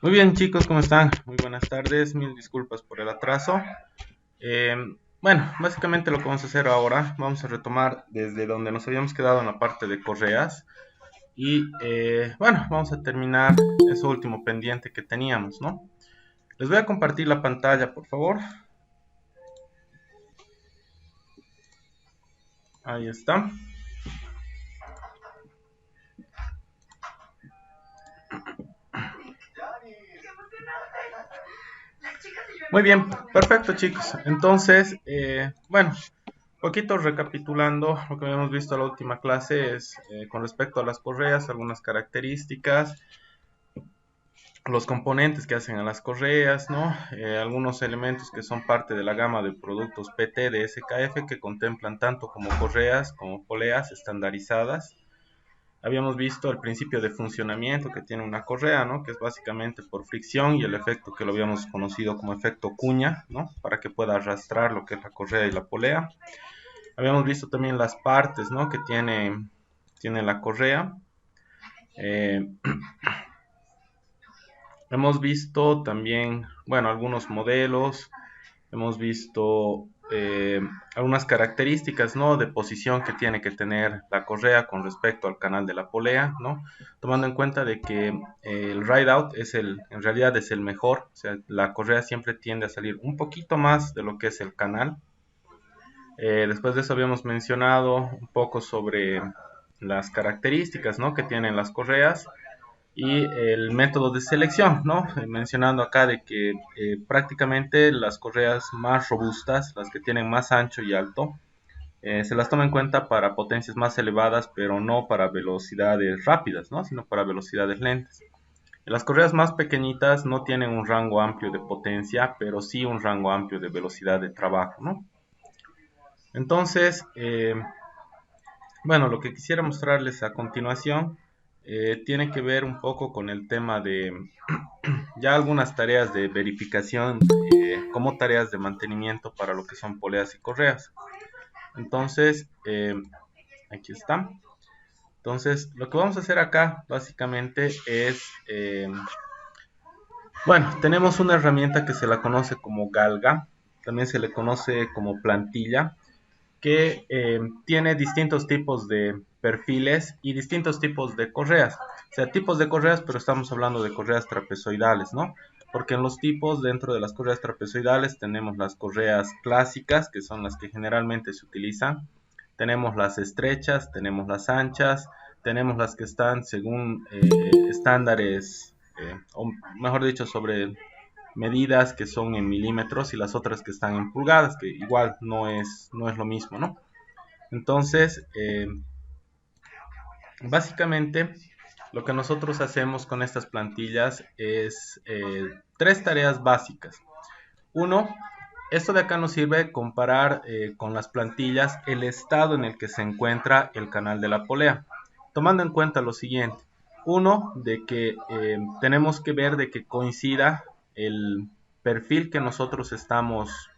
Muy bien chicos, ¿cómo están? Muy buenas tardes, mil disculpas por el atraso. Eh, bueno, básicamente lo que vamos a hacer ahora, vamos a retomar desde donde nos habíamos quedado en la parte de correas y bueno, vamos a terminar eso último pendiente que teníamos, ¿no? Les voy a compartir la pantalla, por favor. Ahí está. Muy bien, perfecto chicos. Entonces, bueno, poquito recapitulando lo que habíamos visto en la última clase es con respecto a las correas, algunas características, los componentes que hacen a las correas, ¿no? Algunos elementos que son parte de la gama de productos PT de SKF que contemplan tanto como correas como poleas estandarizadas. Habíamos visto el principio de funcionamiento que tiene una correa, ¿no? Que es básicamente por fricción y el efecto que lo habíamos conocido como efecto cuña, ¿no? Para que pueda arrastrar lo que es la correa y la polea. Habíamos visto también las partes, ¿no? Que tiene la correa. Eh, Hemos visto también, bueno, algunos modelos, hemos visto algunas características, ¿no? De posición que tiene que tener la correa con respecto al canal de la polea, ¿no? Tomando en cuenta de que el ride out en realidad es el mejor, o sea, la correa siempre tiende a salir un poquito más de lo que es el canal. Después de eso habíamos mencionado un poco sobre las características, ¿no? Que tienen las correas y el método de selección, ¿no? Mencionando acá de que prácticamente las correas más robustas, las que tienen más ancho y alto, se las toma en cuenta para potencias más elevadas, pero no para velocidades rápidas, ¿no? Sino para velocidades lentas. Las correas más pequeñitas no tienen un rango amplio de potencia, pero sí un rango amplio de velocidad de trabajo, ¿no? Entonces, bueno, lo que quisiera mostrarles a continuación tiene que ver un poco con el tema de ya algunas tareas de verificación como tareas de mantenimiento para lo que son poleas y correas. Entonces, aquí está. Entonces, lo que vamos a hacer acá básicamente es, bueno, tenemos una herramienta que se la conoce como galga, también se le conoce como plantilla, que tiene distintos tipos de perfiles y distintos tipos de correas. O sea, tipos de correas, pero estamos hablando de correas trapezoidales, ¿no? Porque en los tipos, dentro de las correas trapezoidales, tenemos las correas clásicas, que son las que generalmente se utilizan. Tenemos las estrechas, tenemos las anchas, tenemos las que están según estándares, o mejor dicho, sobre medidas que son en milímetros y las otras que están en pulgadas, que igual no es lo mismo, ¿no? Entonces, básicamente, lo que nosotros hacemos con estas plantillas es tres tareas básicas. Uno, esto de acá nos sirve comparar con las plantillas el estado en el que se encuentra el canal de la polea, tomando en cuenta lo siguiente. Uno, de que tenemos que ver de que coincida el perfil que nosotros estamos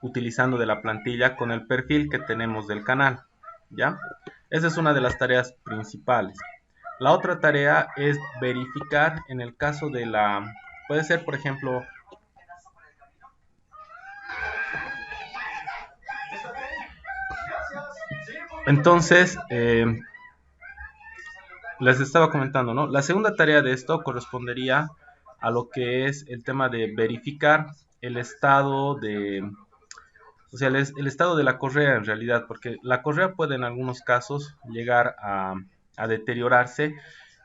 utilizando de la plantilla con el perfil que tenemos del canal, ¿ya? Esa es una de las tareas principales. La otra tarea es verificar en el caso de puede ser por ejemplo, entonces, les estaba comentando, ¿no? La segunda tarea de esto correspondería a lo que es el tema de verificar el estado o sea, el estado de la correa en realidad, porque la correa puede en algunos casos llegar a deteriorarse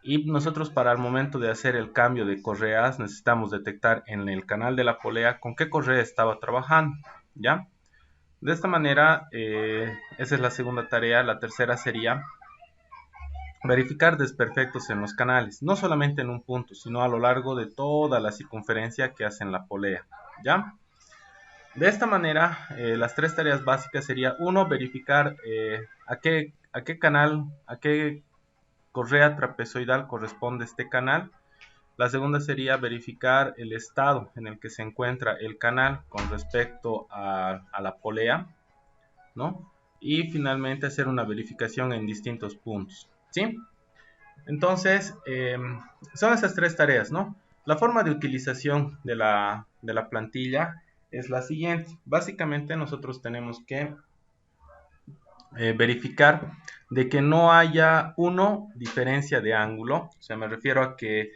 y nosotros para el momento de hacer el cambio de correas necesitamos detectar en el canal de la polea con qué correa estaba trabajando, ¿ya? De esta manera, esa es la segunda tarea. La tercera sería verificar desperfectos en los canales, no solamente en un punto, sino a lo largo de toda la circunferencia que hacen la polea, ¿ya? De esta manera, las tres tareas básicas sería, uno, verificar a qué canal, a qué correa trapezoidal corresponde este canal. La segunda sería verificar el estado en el que se encuentra el canal con respecto a la polea, ¿no? Y finalmente hacer una verificación en distintos puntos, ¿sí? Entonces, son esas tres tareas, ¿no? La forma de utilización de la plantilla es la siguiente. Básicamente nosotros tenemos que verificar de que no haya diferencia de ángulo. O sea, me refiero a que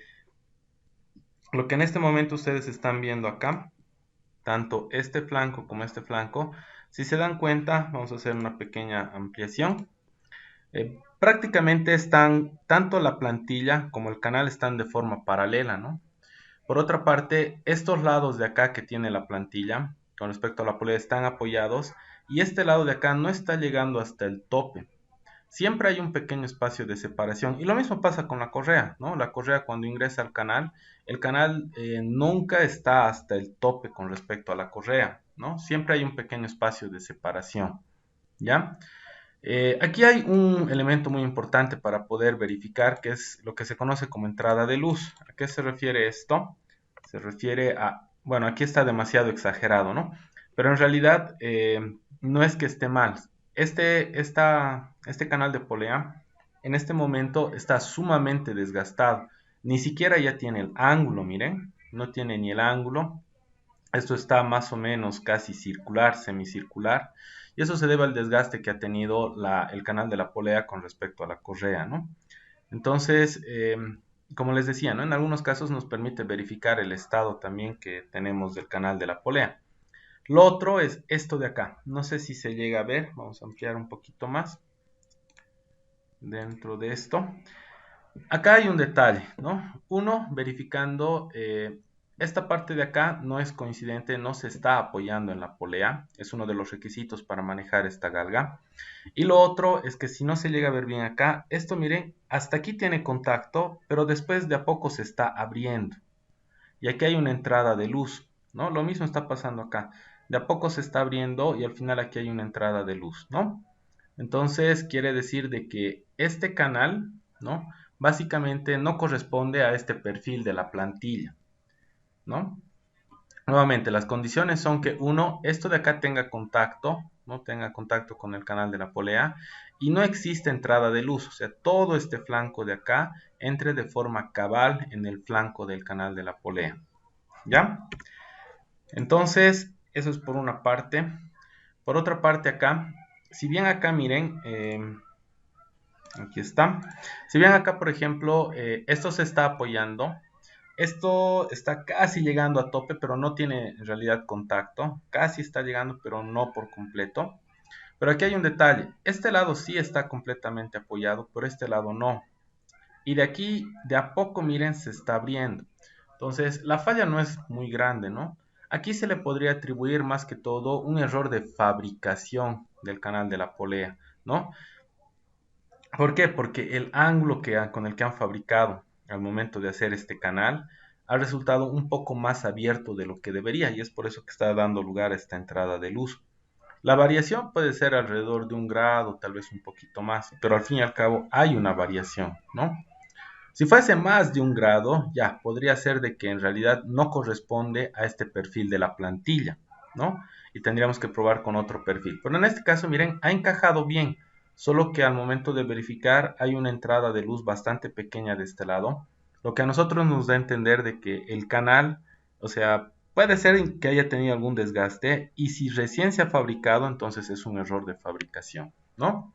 lo que en este momento ustedes están viendo acá, tanto este flanco como este flanco, si se dan cuenta, vamos a hacer una pequeña ampliación. Prácticamente están, tanto la plantilla como el canal están de forma paralela, ¿no? Por otra parte, estos lados de acá que tiene la plantilla, con respecto a la polea, están apoyados y este lado de acá no está llegando hasta el tope. Siempre hay un pequeño espacio de separación y lo mismo pasa con la correa, ¿no? La correa cuando ingresa al canal, el canal nunca está hasta el tope con respecto a la correa, ¿no? Siempre hay un pequeño espacio de separación, ¿ya? Aquí hay un elemento muy importante para poder verificar, que es lo que se conoce como entrada de luz. ¿A qué se refiere esto? Se refiere a, bueno, aquí está demasiado exagerado, ¿no? Pero en realidad no es que esté mal. Este canal de polea en este momento está sumamente desgastado. Ni siquiera ya tiene el ángulo, miren, no tiene ni el ángulo. Esto está más o menos casi circular, semicircular, y eso se debe al desgaste que ha tenido el canal de la polea con respecto a la correa, ¿no? Entonces, como les decía, ¿no? En algunos casos nos permite verificar el estado también que tenemos del canal de la polea. Lo otro es esto de acá. No sé si se llega a ver. Vamos a ampliar un poquito más dentro de esto. Acá hay un detalle, ¿no? Uno, verificando esta parte de acá no es coincidente, no se está apoyando en la polea, es uno de los requisitos para manejar esta galga. Y lo otro es que si no se llega a ver bien acá, esto miren, hasta aquí tiene contacto, pero después de a poco se está abriendo. Y aquí hay una entrada de luz, ¿no? Lo mismo está pasando acá. De a poco se está abriendo y al final aquí hay una entrada de luz, ¿no? Entonces quiere decir de que este canal, ¿no? Básicamente no corresponde a este perfil de la plantilla, ¿no? Nuevamente, las condiciones son que uno, esto de acá tenga contacto, no tenga contacto con el canal de la polea y no existe entrada de luz, o sea, todo este flanco de acá entre de forma cabal en el flanco del canal de la polea, ¿ya? Entonces, eso es por una parte. Por otra parte acá, si bien acá miren, aquí está. Si bien acá, por ejemplo, esto se está apoyando, esto está casi llegando a tope, pero no tiene en realidad contacto. Casi está llegando, pero no por completo. Pero aquí hay un detalle. Este lado sí está completamente apoyado, pero este lado no. Y de aquí, de a poco, miren, se está abriendo. Entonces, la falla no es muy grande, ¿no? Aquí se le podría atribuir más que todo un error de fabricación del canal de la polea, ¿no? ¿Por qué? Porque el ángulo con el que han fabricado al momento de hacer este canal ha resultado un poco más abierto de lo que debería y es por eso que está dando lugar a esta entrada de luz. La variación puede ser alrededor de 1 grado, tal vez un poquito más, pero al fin y al cabo hay una variación, ¿no? Si fuese más de 1 grado, ya podría ser de que en realidad no corresponde a este perfil de la plantilla, ¿no? Y tendríamos que probar con otro perfil. Pero en este caso, miren, ha encajado bien, solo que al momento de verificar hay una entrada de luz bastante pequeña de este lado, lo que a nosotros nos da a entender de que el canal, o sea, puede ser que haya tenido algún desgaste y si recién se ha fabricado, entonces es un error de fabricación, ¿no?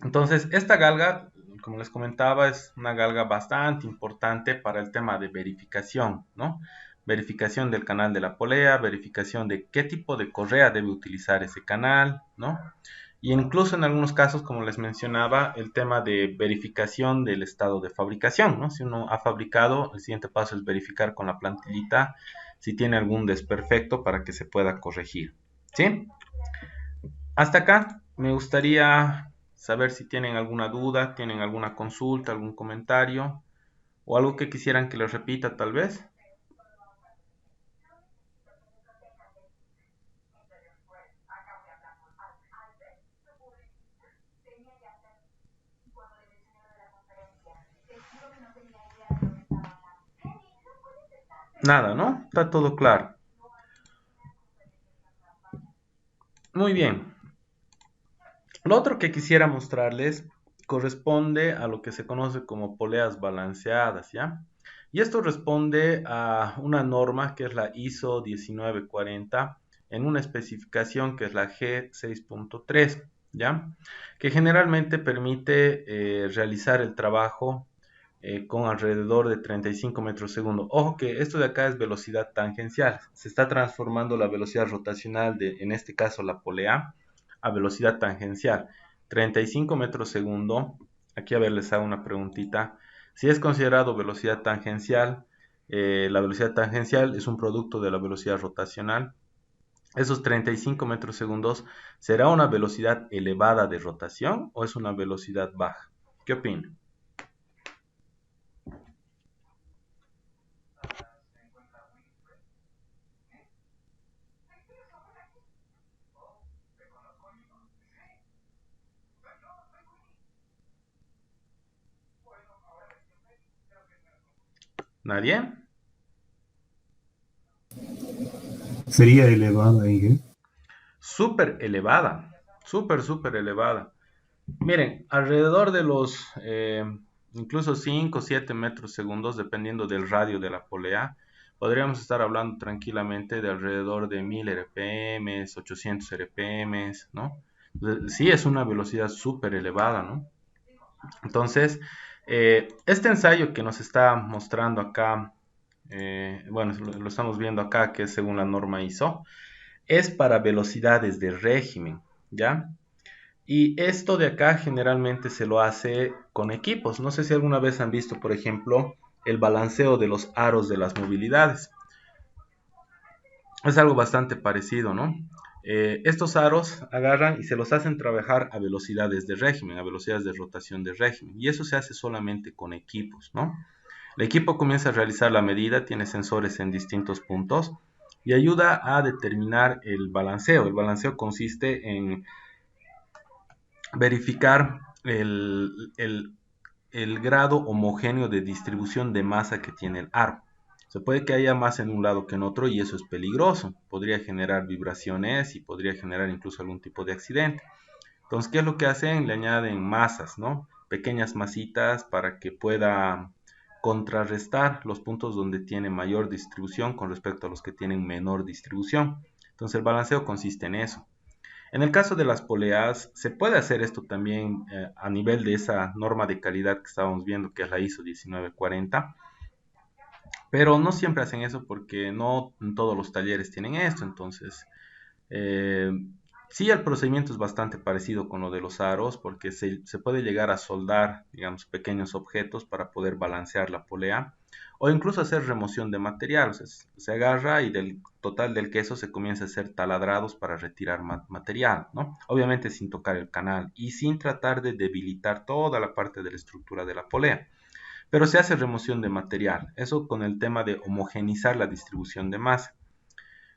Entonces, esta galga, como les comentaba, es una galga bastante importante para el tema de verificación, ¿no? Verificación del canal de la polea, verificación de qué tipo de correa debe utilizar ese canal, ¿no? Y incluso en algunos casos, como les mencionaba, el tema de verificación del estado de fabricación, ¿no? Si uno ha fabricado, el siguiente paso es verificar con la plantillita si tiene algún desperfecto para que se pueda corregir, ¿sí? Hasta acá me gustaría saber si tienen alguna duda, tienen alguna consulta, algún comentario o algo que quisieran que les repita tal vez. Nada, ¿no? Está todo claro. Muy bien. Lo otro que quisiera mostrarles corresponde a lo que se conoce como poleas balanceadas, ¿ya? Y esto responde a una norma que es la ISO 1940 en una especificación que es la G6.3, ¿ya? Que generalmente permite realizar el trabajo con alrededor de 35 metros segundo. Ojo que esto de acá es velocidad tangencial. Se está transformando la velocidad rotacional de, en este caso, la polea, a velocidad tangencial. 35 metros segundo. Aquí a ver, les hago una preguntita. Si es considerado velocidad tangencial, la velocidad tangencial es un producto de la velocidad rotacional. Esos 35 metros segundos, ¿será una velocidad elevada de rotación o es una velocidad baja? ¿Qué opinan? ¿Nadie? Sería elevada ahí, ¿eh? Súper elevada, súper elevada. Miren, alrededor de los incluso 5 o 7 metros segundos, dependiendo del radio de la polea, podríamos estar hablando tranquilamente de alrededor de 1000 RPM, 800 RPM, ¿no? Entonces, sí, es una velocidad súper elevada, ¿no? Entonces, este ensayo que nos está mostrando acá, bueno, lo estamos viendo acá, que es según la norma ISO, es para velocidades de régimen, ¿ya? Y esto de acá generalmente se lo hace con equipos. No sé si alguna vez han visto, por ejemplo, el balanceo de los aros de las movilidades. Es algo bastante parecido, ¿no? Estos aros agarran y se los hacen trabajar a velocidades de régimen, a velocidades de rotación de régimen. Y eso se hace solamente con equipos, ¿no? El equipo comienza a realizar la medida, tiene sensores en distintos puntos y ayuda a determinar el balanceo. El balanceo consiste en verificar el grado homogéneo de distribución de masa que tiene el aro. Se puede que haya más en un lado que en otro y eso es peligroso. Podría generar vibraciones y podría generar incluso algún tipo de accidente. Entonces, ¿qué es lo que hacen? Le añaden masas, ¿no? Pequeñas masitas para que pueda contrarrestar los puntos donde tiene mayor distribución con respecto a los que tienen menor distribución. Entonces, el balanceo consiste en eso. En el caso de las poleas, se puede hacer esto también a nivel de esa norma de calidad que estábamos viendo, que es la ISO 1940, pero no siempre hacen eso porque no en todos los talleres tienen esto. Entonces, eh, sí, el procedimiento es bastante parecido con lo de los aros porque se puede llegar a soldar, digamos, pequeños objetos para poder balancear la polea o incluso hacer remoción de material. O sea, se agarra y del total del queso se comienza a hacer taladrados para retirar material, ¿no? Obviamente sin tocar el canal y sin tratar de debilitar toda la parte de la estructura de la polea. Pero se hace remoción de material, eso con el tema de homogenizar la distribución de masa.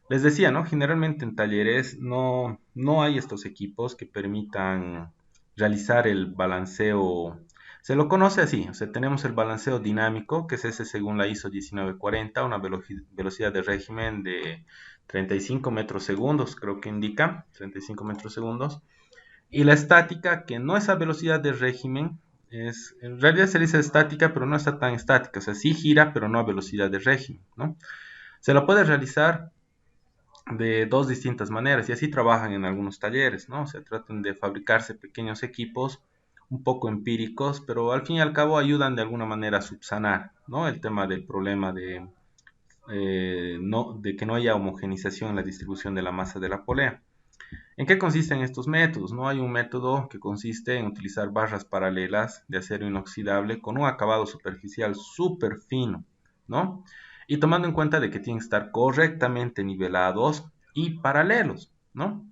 Les decía, ¿no? Generalmente en talleres no hay estos equipos que permitan realizar el balanceo. Se lo conoce así, o sea, tenemos el balanceo dinámico, que es ese según la ISO 1940, una velocidad de régimen de 35 metros segundos, creo que indica, 35 metros segundos. Y la estática, que no es a velocidad de régimen, en realidad se dice estática, pero no está tan estática, o sea, sí gira, pero no a velocidad de régimen, ¿no? Se lo puede realizar de dos distintas maneras y así trabajan en algunos talleres, ¿no? O sea, tratan de fabricarse pequeños equipos un poco empíricos, pero al fin y al cabo ayudan de alguna manera a subsanar, ¿no? El tema del problema de que no haya homogenización en la distribución de la masa de la polea. ¿En qué consisten estos métodos? ¿No? Hay un método que consiste en utilizar barras paralelas de acero inoxidable con un acabado superficial súper fino, ¿no? Y tomando en cuenta de que tienen que estar correctamente nivelados y paralelos, ¿no?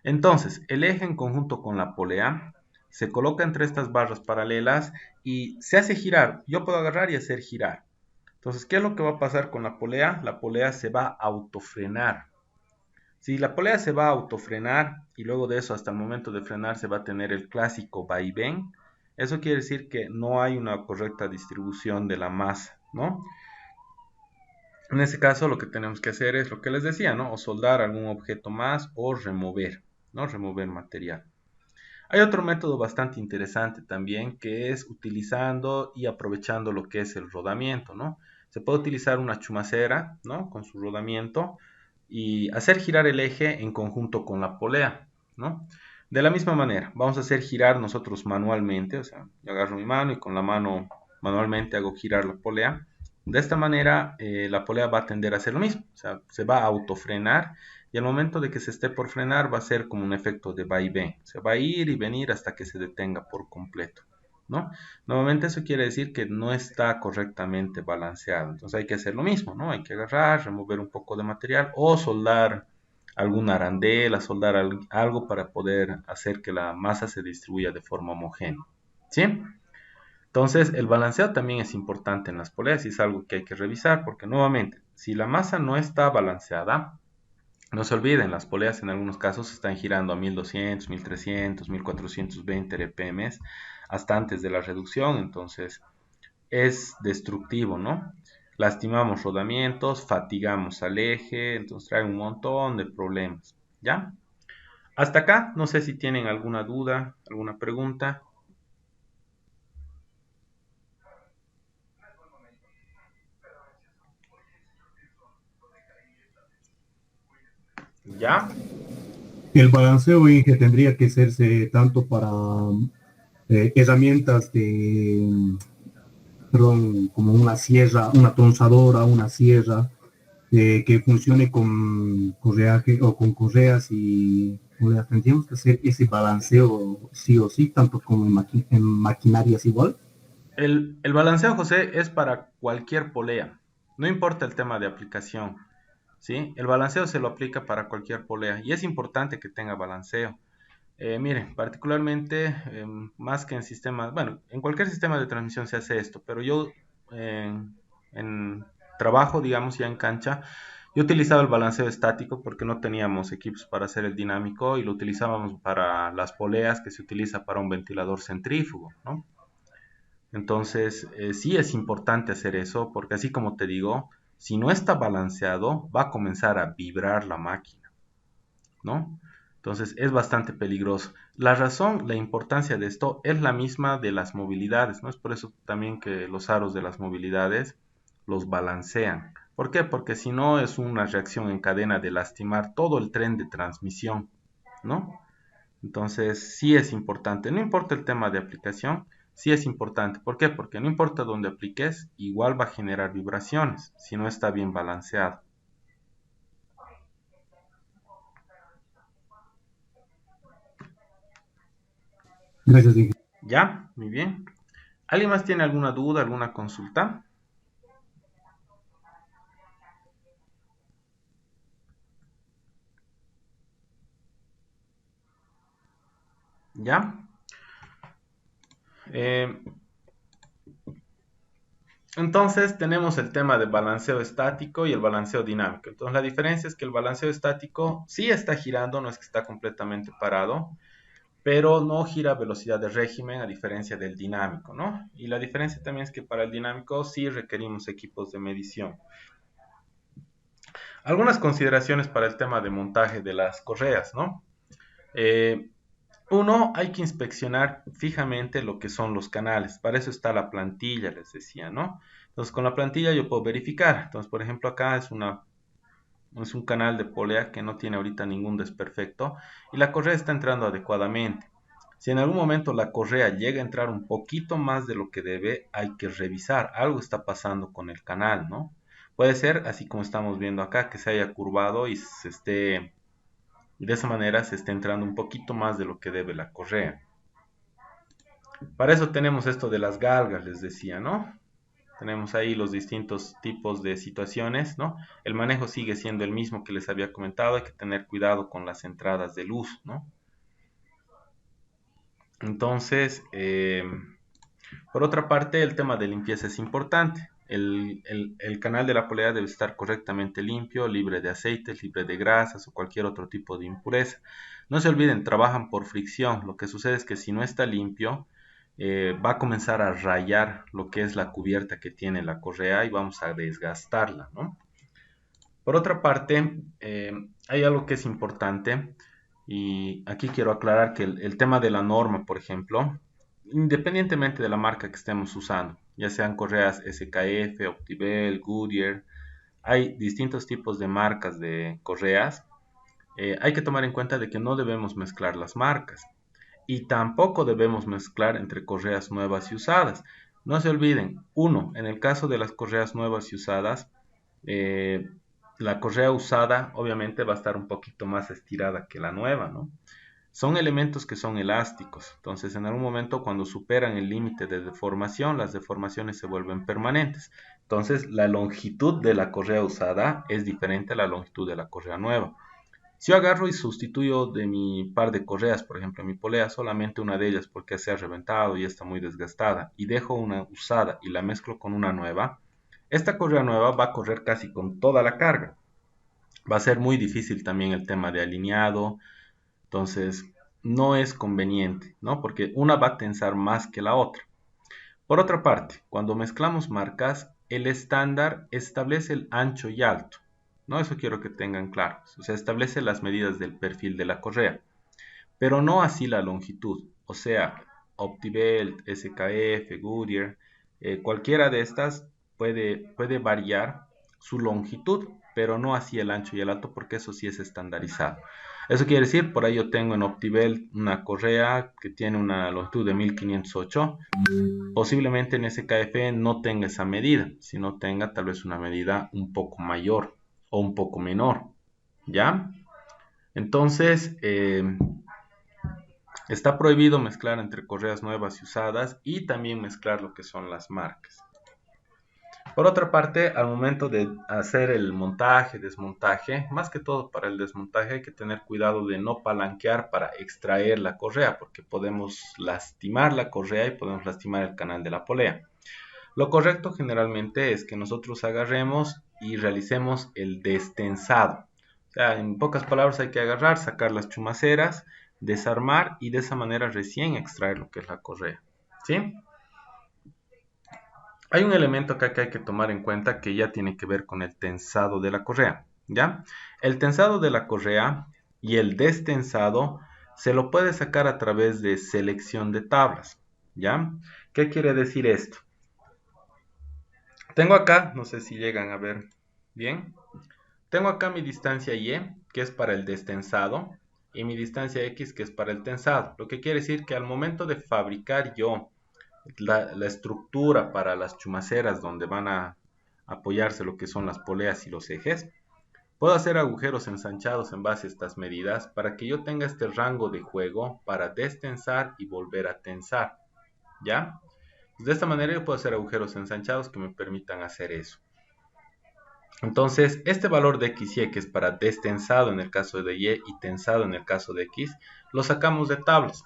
Entonces, el eje en conjunto con la polea se coloca entre estas barras paralelas y se hace girar. Yo puedo agarrar y hacer girar. Entonces, ¿qué es lo que va a pasar con la polea? La polea se va a autofrenar. Si la polea se va a autofrenar y luego de eso hasta el momento de frenar se va a tener el clásico vaivén, eso quiere decir que no hay una correcta distribución de la masa, ¿no? En ese caso lo que tenemos que hacer es lo que les decía, ¿no? O soldar algún objeto más o remover, ¿no? Remover material. Hay otro método bastante interesante también que es utilizando y aprovechando lo que es el rodamiento, ¿no? Se puede utilizar una chumacera, ¿no? Con su rodamiento y hacer girar el eje en conjunto con la polea, ¿no? De la misma manera, vamos a hacer girar nosotros manualmente, o sea, yo agarro mi mano y con la mano manualmente hago girar la polea. De esta manera, la polea va a tender a hacer lo mismo, o sea, se va a autofrenar y al momento de que se esté por frenar va a ser como un efecto de vaivén, se va a ir y venir hasta que se detenga por completo, ¿no? Normalmente eso quiere decir que no está correctamente balanceado, entonces hay que hacer lo mismo, ¿no? Hay que agarrar, remover un poco de material o soldar alguna arandela, soldar algo para poder hacer que la masa se distribuya de forma homogénea, ¿sí? Entonces, el balanceo también es importante en las poleas y es algo que hay que revisar porque nuevamente, si la masa no está balanceada, no se olviden, las poleas en algunos casos están girando a 1200, 1300, 1420 RPM hasta antes de la reducción, entonces es destructivo, ¿no? Lastimamos rodamientos, fatigamos al eje, entonces trae un montón de problemas, ¿ya? Hasta acá, no sé si tienen alguna duda, alguna pregunta, ¿ya? El balanceo, Inge, tendría que hacerse tanto para herramientas de, perdón, como una sierra, una tronzadora, una sierra, que funcione con correaje o con correas y correas. Tendríamos que hacer ese balanceo sí o sí, tanto como en maquinarias igual. El balanceo, José, es para cualquier polea, no importa el tema de aplicación, ¿sí? El balanceo se lo aplica para cualquier polea y es importante que tenga balanceo. Miren, particularmente, más que en sistemas, bueno, en cualquier sistema de transmisión se hace esto, pero yo en trabajo, digamos, ya en cancha, yo utilizaba el balanceo estático porque no teníamos equipos para hacer el dinámico y lo utilizábamos para las poleas que se utiliza para un ventilador centrífugo, ¿no? Entonces, sí es importante hacer eso porque así como te digo, si no está balanceado, va a comenzar a vibrar la máquina, ¿no? Entonces es bastante peligroso. La razón, la importancia de esto es la misma de las movilidades, ¿no? Es por eso también que los aros de las movilidades los balancean. ¿Por qué? Porque si no es una reacción en cadena de lastimar todo el tren de transmisión, ¿no? Entonces sí es importante. No importa el tema de aplicación, sí es importante. ¿Por qué? Porque no importa dónde apliques, igual va a generar vibraciones si no está bien balanceado. Gracias, Inge. ¿Ya? Muy bien. ¿Alguien más tiene alguna duda, alguna consulta? ¿Ya? Eh, entonces tenemos el tema de balanceo estático y el balanceo dinámico. Entonces la diferencia es que el balanceo estático sí está girando, no es que está completamente parado, pero no gira a velocidad de régimen a diferencia del dinámico, ¿no? Y la diferencia también es que para el dinámico sí requerimos equipos de medición. Algunas consideraciones para el tema de montaje de las correas, ¿no? Eh, Uno, hay que inspeccionar fijamente lo que son los canales. Para eso está la plantilla, les decía, ¿no? Entonces, con la plantilla yo puedo verificar. Entonces, por ejemplo, acá es un canal de polea que no tiene ahorita ningún desperfecto y la correa está entrando adecuadamente. Si en algún momento la correa llega a entrar un poquito más de lo que debe, hay que revisar. Algo está pasando con el canal, ¿no? Puede ser, así como estamos viendo acá, que se haya curvado y de esa manera se esté entrando un poquito más de lo que debe la correa. Para eso tenemos esto de las galgas, les decía, ¿no? Tenemos ahí los distintos tipos de situaciones, ¿no? El manejo sigue siendo el mismo que les había comentado, hay que tener cuidado con las entradas de luz, ¿no? Entonces, por otra parte, el tema de limpieza es importante. El canal de la polea debe estar correctamente limpio, libre de aceites, libre de grasas o cualquier otro tipo de impureza. No se olviden, trabajan por fricción. Lo que sucede es que si no está limpio, va a comenzar a rayar lo que es la cubierta que tiene la correa y vamos a desgastarla, ¿no? Por otra parte, hay algo que es importante y aquí quiero aclarar que el tema de la norma, por ejemplo, independientemente de la marca que estemos usando, ya sean correas SKF, Optibel, Goodyear. Hay distintos tipos de marcas de correas. Hay que tomar en cuenta de que no debemos mezclar las marcas y tampoco debemos mezclar entre correas nuevas y usadas. No se olviden, uno, en el caso de las correas nuevas y usadas, eh, la correa usada obviamente va a estar un poquito más estirada que la nueva, ¿no? Son elementos que son elásticos, entonces en algún momento cuando superan el límite de deformación, las deformaciones se vuelven permanentes. Entonces la longitud de la correa usada es diferente a la longitud de la correa nueva. Si yo agarro y sustituyo de mi par de correas, por ejemplo, mi polea, solamente una de ellas porque se ha reventado y está muy desgastada, y dejo una usada y la mezclo con una nueva, esta correa nueva va a correr casi con toda la carga. Va a ser muy difícil también el tema de alineado, entonces no es conveniente, ¿no? Porque una va a tensar más que la otra. Por otra parte, cuando mezclamos marcas, el estándar establece el ancho y alto, ¿no? Eso quiero que tengan claro. O sea, establece las medidas del perfil de la correa, pero no así la longitud. O sea, Optibelt, SKF, Goodyear, cualquiera de estas puede variar su longitud, pero no así el ancho y el alto, porque eso sí es estandarizado. Eso quiere decir, por ahí yo tengo en Optibelt una correa que tiene una longitud de 1508. Posiblemente en SKF no tenga esa medida, sino tenga tal vez una medida un poco mayor o un poco menor, ¿ya? Entonces, está prohibido mezclar entre correas nuevas y usadas y también mezclar lo que son las marcas. Por otra parte, al momento de hacer el montaje, desmontaje, más que todo para el desmontaje hay que tener cuidado de no palanquear para extraer la correa, porque podemos lastimar la correa y podemos lastimar el canal de la polea. Lo correcto generalmente es que nosotros agarremos y realicemos el destensado. O sea, en pocas palabras hay que agarrar, sacar las chumaceras, desarmar y de esa manera recién extraer lo que es la correa. ¿Sí? Hay un elemento acá que hay que tomar en cuenta que ya tiene que ver con el tensado de la correa, ¿ya? El tensado de la correa y el destensado se lo puede sacar a través de selección de tablas, ¿ya? ¿Qué quiere decir esto? Tengo acá, no sé si llegan a ver bien, tengo acá mi distancia Y, que es para el destensado, y mi distancia X, que es para el tensado. Lo que quiere decir que al momento de fabricar yo la estructura para las chumaceras donde van a apoyarse lo que son las poleas y los ejes, puedo hacer agujeros ensanchados en base a estas medidas para que yo tenga este rango de juego para destensar y volver a tensar, ¿ya? De esta manera yo puedo hacer agujeros ensanchados que me permitan hacer eso. Entonces, este valor de X y, que es para destensado en el caso de Y y tensado en el caso de X, lo sacamos de tablas.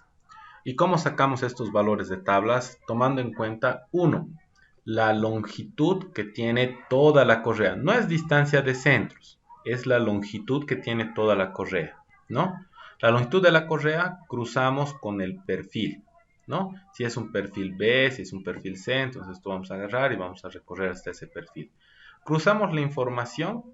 ¿Y cómo sacamos estos valores de tablas? Tomando en cuenta, uno, la longitud que tiene toda la correa. No es distancia de centros, es la longitud que tiene toda la correa, ¿no? La longitud de la correa cruzamos con el perfil, ¿no? Si es un perfil B, si es un perfil C, entonces esto vamos a agarrar y vamos a recorrer hasta ese perfil. Cruzamos la información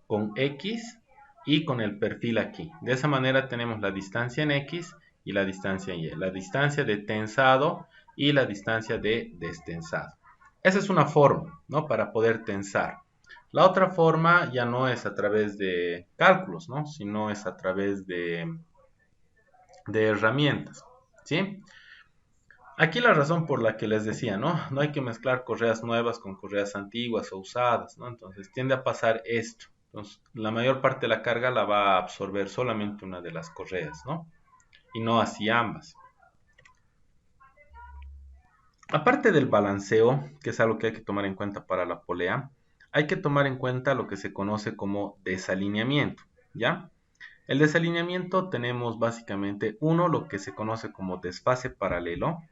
con X y con el perfil aquí. De esa manera tenemos la distancia en X y la distancia en Y. La distancia de tensado y la distancia de destensado. Esa es una forma, ¿no? Para poder tensar. La otra forma ya no es a través de cálculos, ¿no? Sino es a través de herramientas, ¿sí? Aquí la razón por la que les decía, ¿no? No hay que mezclar correas nuevas con correas antiguas o usadas, ¿no? Entonces tiende a pasar esto. Entonces, la mayor parte de la carga la va a absorber solamente una de las correas, ¿no? Y no así ambas. Aparte del balanceo, que es algo que hay que tomar en cuenta para la polea, hay que tomar en cuenta lo que se conoce como desalineamiento, ¿ya? El desalineamiento tenemos básicamente uno, lo que se conoce como desfase paralelo.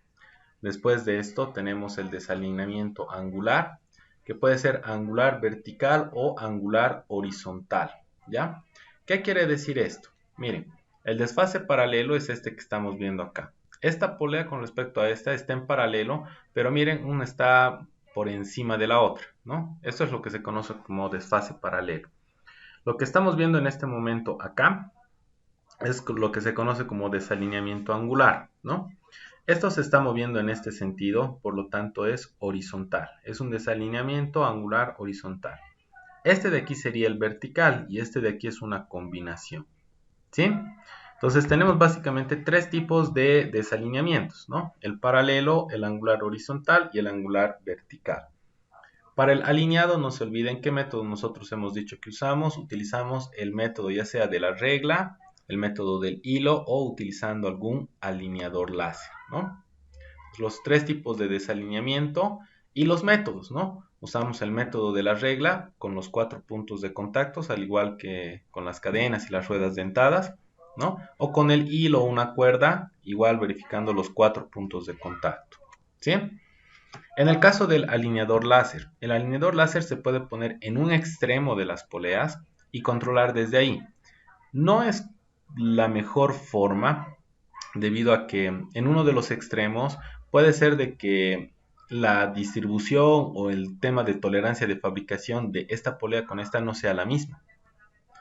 Después de esto tenemos el desalineamiento angular, que puede ser angular vertical o angular horizontal, ¿ya? ¿Qué quiere decir esto? Miren, el desfase paralelo es este que estamos viendo acá. Esta polea con respecto a esta está en paralelo, pero miren, una está por encima de la otra, ¿no? Esto es lo que se conoce como desfase paralelo. Lo que estamos viendo en este momento acá es lo que se conoce como desalineamiento angular, ¿no? Esto se está moviendo en este sentido, por lo tanto es horizontal. Es un desalineamiento angular horizontal. Este de aquí sería el vertical y este de aquí es una combinación. ¿Sí? Entonces tenemos básicamente tres tipos de desalineamientos, ¿no? El paralelo, el angular horizontal y el angular vertical. Para el alineado, no se olviden qué método nosotros hemos dicho que usamos. Utilizamos el método ya sea de la regla, el método del hilo o utilizando algún alineador láser, ¿no? Los tres tipos de desalineamiento y los métodos, ¿no? Usamos el método de la regla con los 4 puntos de contactos, al igual que con las cadenas y las ruedas dentadas, ¿no? O con el hilo o una cuerda, igual verificando los 4 puntos de contacto, ¿sí? En el caso del alineador láser, el alineador láser se puede poner en un extremo de las poleas y controlar desde ahí. No es la mejor forma debido a que en uno de los extremos puede ser de que la distribución o el tema de tolerancia de fabricación de esta polea con esta no sea la misma.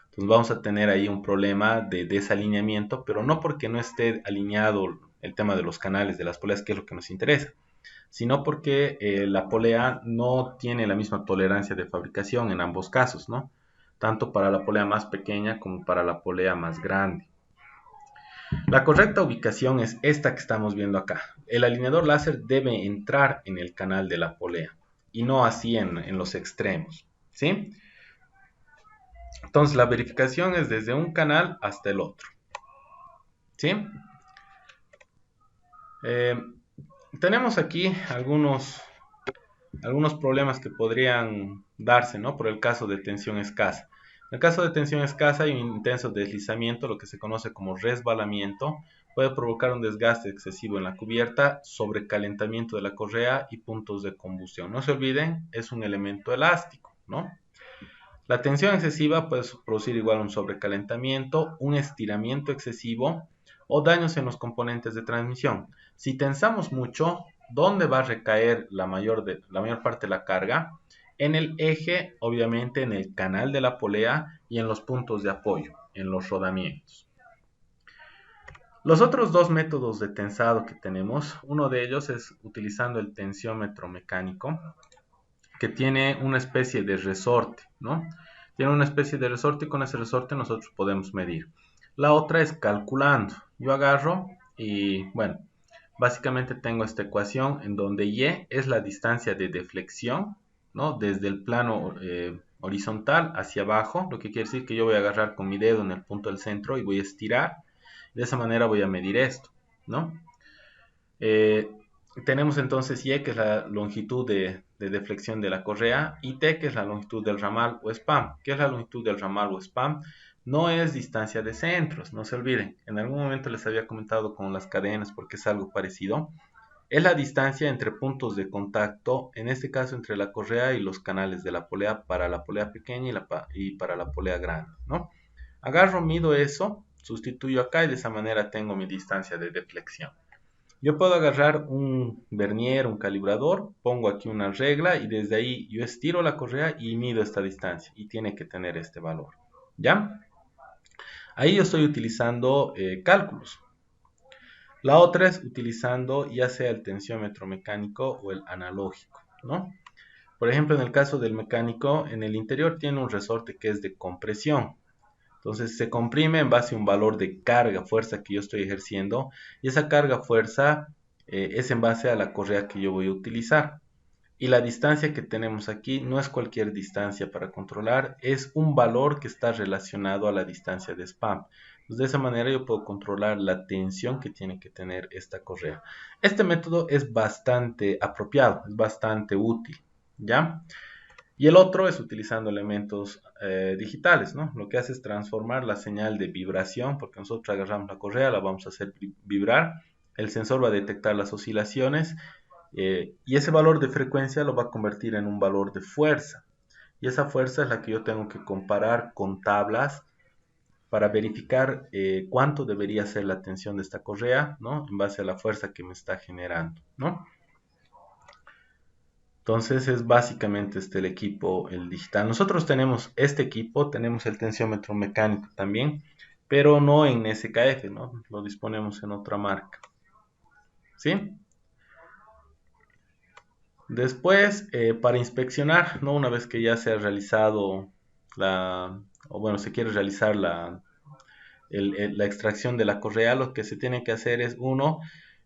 Entonces vamos a tener ahí un problema de desalineamiento, pero no porque no esté alineado el tema de los canales de las poleas, que es lo que nos interesa, sino porque la polea no tiene la misma tolerancia de fabricación en ambos casos, ¿no? Tanto para la polea más pequeña como para la polea más grande. La correcta ubicación es esta que estamos viendo acá. El alineador láser debe entrar en el canal de la polea y no así en los extremos, ¿sí? Entonces la verificación es desde un canal hasta el otro, ¿sí? Tenemos aquí algunos problemas que podrían darse, ¿no? Por el caso de tensión escasa. En el caso de tensión escasa y un intenso deslizamiento, lo que se conoce como resbalamiento, puede provocar un desgaste excesivo en la cubierta, sobrecalentamiento de la correa y puntos de combustión. No se olviden, es un elemento elástico, ¿no? La tensión excesiva puede producir igual un sobrecalentamiento, un estiramiento excesivo o daños en los componentes de transmisión. Si tensamos mucho, ¿dónde va a recaer la mayor parte de la carga? En el eje, obviamente en el canal de la polea y en los puntos de apoyo, en los rodamientos. Los otros dos métodos de tensado que tenemos, uno de ellos es utilizando el tensiómetro mecánico, que tiene una especie de resorte, ¿no? Tiene una especie de resorte y con ese resorte nosotros podemos medir. La otra es calculando. Yo agarro y, bueno, básicamente tengo esta ecuación en donde Y es la distancia de deflexión, ¿no? Desde el plano horizontal hacia abajo, lo que quiere decir que yo voy a agarrar con mi dedo en el punto del centro y voy a estirar. De esa manera voy a medir esto, ¿no? Tenemos entonces Y, que es la longitud de deflexión de la correa, y T, que es la longitud del ramal o spam. ¿Qué es la longitud del ramal o spam? No es distancia de centros, no se olviden. En algún momento les había comentado con las cadenas porque es algo parecido. Es la distancia entre puntos de contacto, en este caso entre la correa y los canales de la polea para la polea pequeña y para la polea grande, ¿no? Agarro, mido eso, sustituyo acá y de esa manera tengo mi distancia de deflexión. Yo puedo agarrar un vernier, un calibrador, pongo aquí una regla y desde ahí yo estiro la correa y mido esta distancia y tiene que tener este valor, ¿ya? Ahí yo estoy utilizando cálculos. La otra es utilizando ya sea el tensiómetro mecánico o el analógico, ¿no? Por ejemplo, en el caso del mecánico, en el interior tiene un resorte que es de compresión. Entonces se comprime en base a un valor de carga, fuerza que yo estoy ejerciendo, y esa carga, fuerza es en base a la correa que yo voy a utilizar. Y la distancia que tenemos aquí no es cualquier distancia para controlar, es un valor que está relacionado a la distancia de spam. Entonces, de esa manera yo puedo controlar la tensión que tiene que tener esta correa. Este método es bastante apropiado, es bastante útil, ¿ya? Y el otro es utilizando elementos digitales, ¿no? Lo que hace es transformar la señal de vibración, porque nosotros agarramos la correa, la vamos a hacer vibrar, el sensor va a detectar las oscilaciones y ese valor de frecuencia lo va a convertir en un valor de fuerza. Y esa fuerza es la que yo tengo que comparar con tablas para verificar cuánto debería ser la tensión de esta correa, ¿no? En base a la fuerza que me está generando, ¿no? Entonces es básicamente el equipo, el digital. Nosotros tenemos este equipo, tenemos el tensiómetro mecánico también, pero no en SKF, ¿no? Lo disponemos en otra marca. ¿sí? Después, para inspeccionar, ¿no? Una vez que ya se ha realizado o bueno, se quiere realizar la extracción de la correa, lo que se tiene que hacer es, uno,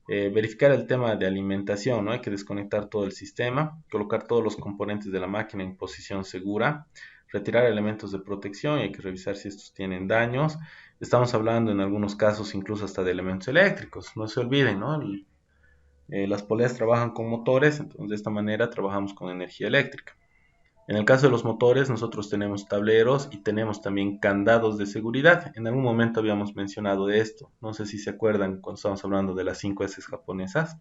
verificar el tema de alimentación, ¿no? Hay que desconectar todo el sistema, colocar todos los componentes de la máquina en posición segura, retirar elementos de protección y hay que revisar si estos tienen daños. Estamos hablando en algunos casos incluso hasta de elementos eléctricos, no se olviden, ¿no? Las poleas trabajan con motores, entonces de esta manera trabajamos con energía eléctrica. En el caso de los motores, nosotros tenemos tableros y tenemos también candados de seguridad. En algún momento habíamos mencionado de esto. No sé si se acuerdan cuando estábamos hablando de las 5 S japonesas.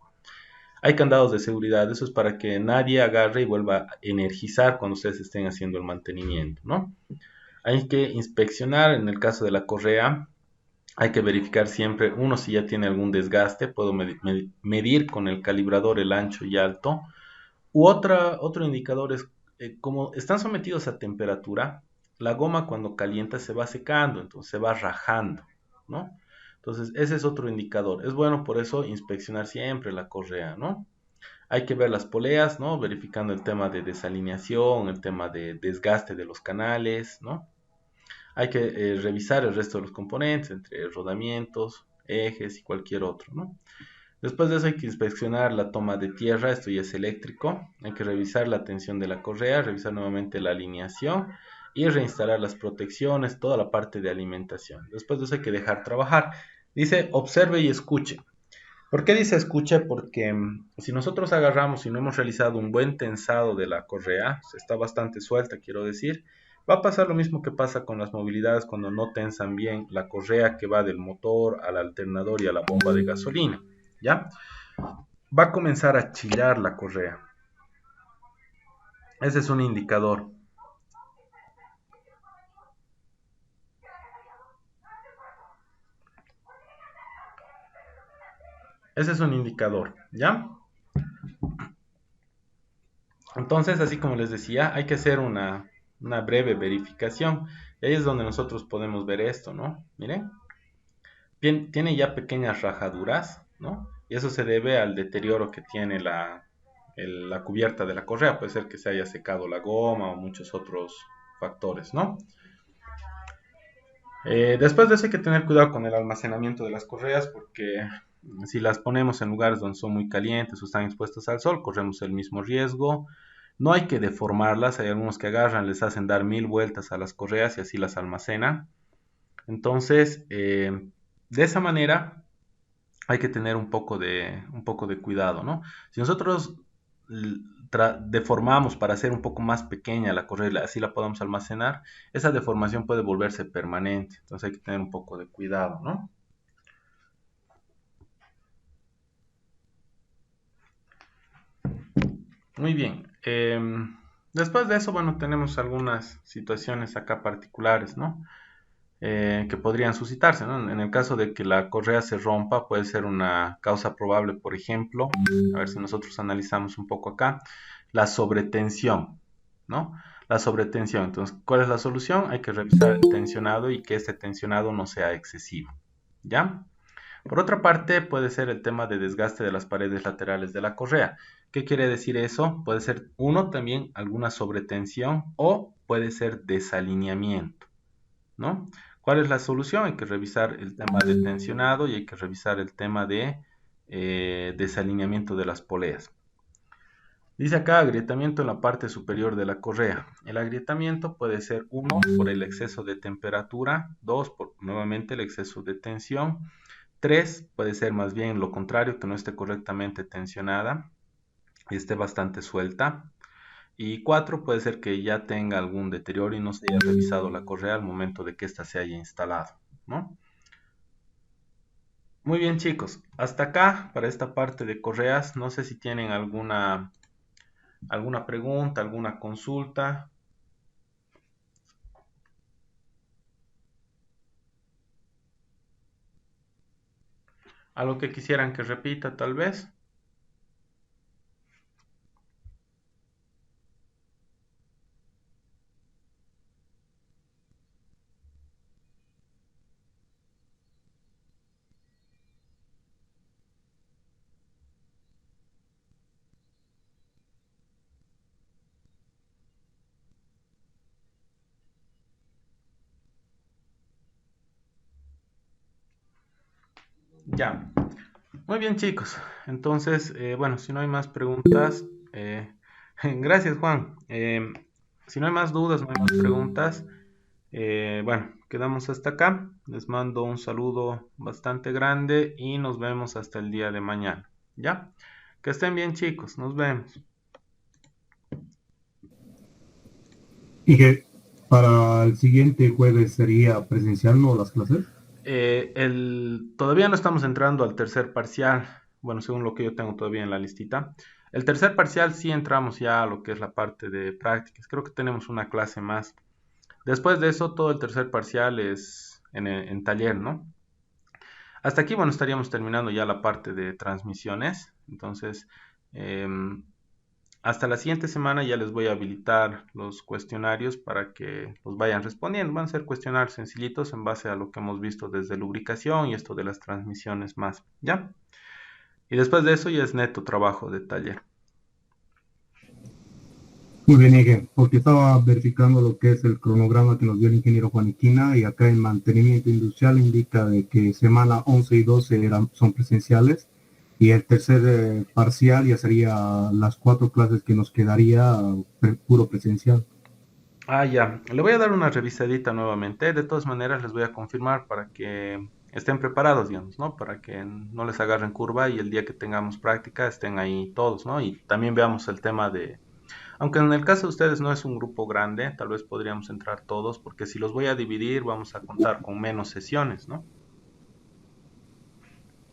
Hay candados de seguridad, eso es para que nadie agarre y vuelva a energizar cuando ustedes estén haciendo el mantenimiento, ¿no? Hay que inspeccionar en el caso de la correa. Hay que verificar siempre, uno, si ya tiene algún desgaste. Puedo medir con el calibrador el ancho y alto. Otro indicador es, como están sometidos a temperatura, la goma cuando calienta se va secando, entonces se va rajando, ¿no? Entonces ese es otro indicador. Es bueno por eso inspeccionar siempre la correa, ¿no? Hay que ver las poleas, ¿no? Verificando el tema de desalineación, el tema de desgaste de los canales, ¿no? Hay que revisar el resto de los componentes, entre rodamientos, ejes y cualquier otro, ¿no? Después de eso hay que inspeccionar la toma de tierra, esto ya es eléctrico. Hay que revisar la tensión de la correa, revisar nuevamente la alineación y reinstalar las protecciones, toda la parte de alimentación. Después de eso hay que dejar trabajar. Dice observe y escuche. ¿Por qué dice escuche? Porque si nosotros agarramos y no hemos realizado un buen tensado de la correa, está bastante suelta, quiero decir, va a pasar lo mismo que pasa con las movilidades cuando no tensan bien la correa que va del motor al alternador y a la bomba de gasolina, ¿ya? Va a comenzar a chillar la correa. Ese es un indicador. Ese es un indicador, ¿ya? Entonces, así como les decía, hay que hacer una breve verificación. Y ahí es donde nosotros podemos ver esto, ¿no? Miren, tiene ya pequeñas rajaduras, ¿no? Y eso se debe al deterioro que tiene la cubierta de la correa. Puede ser que se haya secado la goma o muchos otros factores, ¿no? Después de eso hay que tener cuidado con el almacenamiento de las correas porque si las ponemos en lugares donde son muy calientes o están expuestas al sol, corremos el mismo riesgo. No hay que deformarlas, hay algunos que agarran, les hacen dar 1000 vueltas a las correas y así las almacenan. Entonces, de esa manera hay que tener un poco de cuidado, ¿no? Si nosotros deformamos para hacer un poco más pequeña la correa, así la podamos almacenar, esa deformación puede volverse permanente, entonces hay que tener un poco de cuidado, ¿no? Muy bien. Después de eso, bueno, tenemos algunas situaciones acá particulares, ¿no? Que podrían suscitarse, ¿no? En el caso de que la correa se rompa, puede ser una causa probable, por ejemplo, a ver si nosotros analizamos un poco acá, la sobretensión, ¿no? La sobretensión. Entonces, ¿cuál es la solución? Hay que revisar el tensionado y que este tensionado no sea excesivo, ¿ya? Por otra parte, puede ser el tema de desgaste de las paredes laterales de la correa. ¿Qué quiere decir eso? Puede ser, uno, también alguna sobretensión o puede ser desalineamiento, ¿no? ¿Cuál es la solución? Hay que revisar el tema de tensionado y hay que revisar el tema de desalineamiento de las poleas. Dice acá agrietamiento en la parte superior de la correa. El agrietamiento puede ser, uno, por el exceso de temperatura, dos, por nuevamente el exceso de tensión, tres, puede ser más bien lo contrario, que no esté correctamente tensionada y esté bastante suelta. Y cuatro, puede ser que ya tenga algún deterioro y no se haya revisado la correa al momento de que ésta se haya instalado, ¿no? Muy bien, chicos, hasta acá para esta parte de correas. No sé si tienen alguna pregunta, alguna consulta, algo que quisieran que repita tal vez. Ya. Muy bien, chicos. Entonces, bueno, si no hay más preguntas, gracias, Juan. Si no hay más dudas, no hay más preguntas, bueno, quedamos hasta acá. Les mando un saludo bastante grande y nos vemos hasta el día de mañana. ¿Ya? Que estén bien, chicos. Nos vemos. Y que para el siguiente jueves sería presencial, ¿no? Las clases. Todavía no estamos entrando al tercer parcial, bueno, según lo que yo tengo todavía en la listita. El tercer parcial sí entramos ya a lo que es la parte de prácticas. Creo que tenemos una clase más. Después de eso, todo el tercer parcial es en taller, ¿no? Hasta aquí, bueno, estaríamos terminando ya la parte de transmisiones. Entonces, em, hasta la siguiente semana ya les voy a habilitar los cuestionarios para que los vayan respondiendo. Van a ser cuestionarios sencillitos en base a lo que hemos visto desde lubricación y esto de las transmisiones más, ¿ya? Y después de eso ya es neto trabajo de taller. Muy bien, Ige, porque estaba verificando lo que es el cronograma que nos dio el ingeniero Juaniquina y acá en mantenimiento industrial indica de que semana 11 y 12 son presenciales y el tercer parcial ya sería las 4 clases que nos quedaría puro presencial. Ah, ya. Le voy a dar una revisadita nuevamente. De todas maneras, les voy a confirmar para que estén preparados, digamos, ¿no? Para que no les agarren curva y el día que tengamos práctica estén ahí todos, ¿no? Y también veamos el tema de... Aunque en el caso de ustedes no es un grupo grande, tal vez podríamos entrar todos, porque si los voy a dividir, vamos a contar con menos sesiones, ¿no?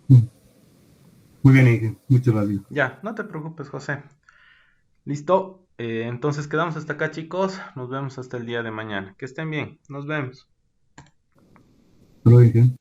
Mm. Muy bien, Ige, muchas gracias. Ya, no te preocupes, José. Listo. Entonces quedamos hasta acá, chicos. Nos vemos hasta el día de mañana. Que estén bien. Nos vemos. Hasta luego, Ige.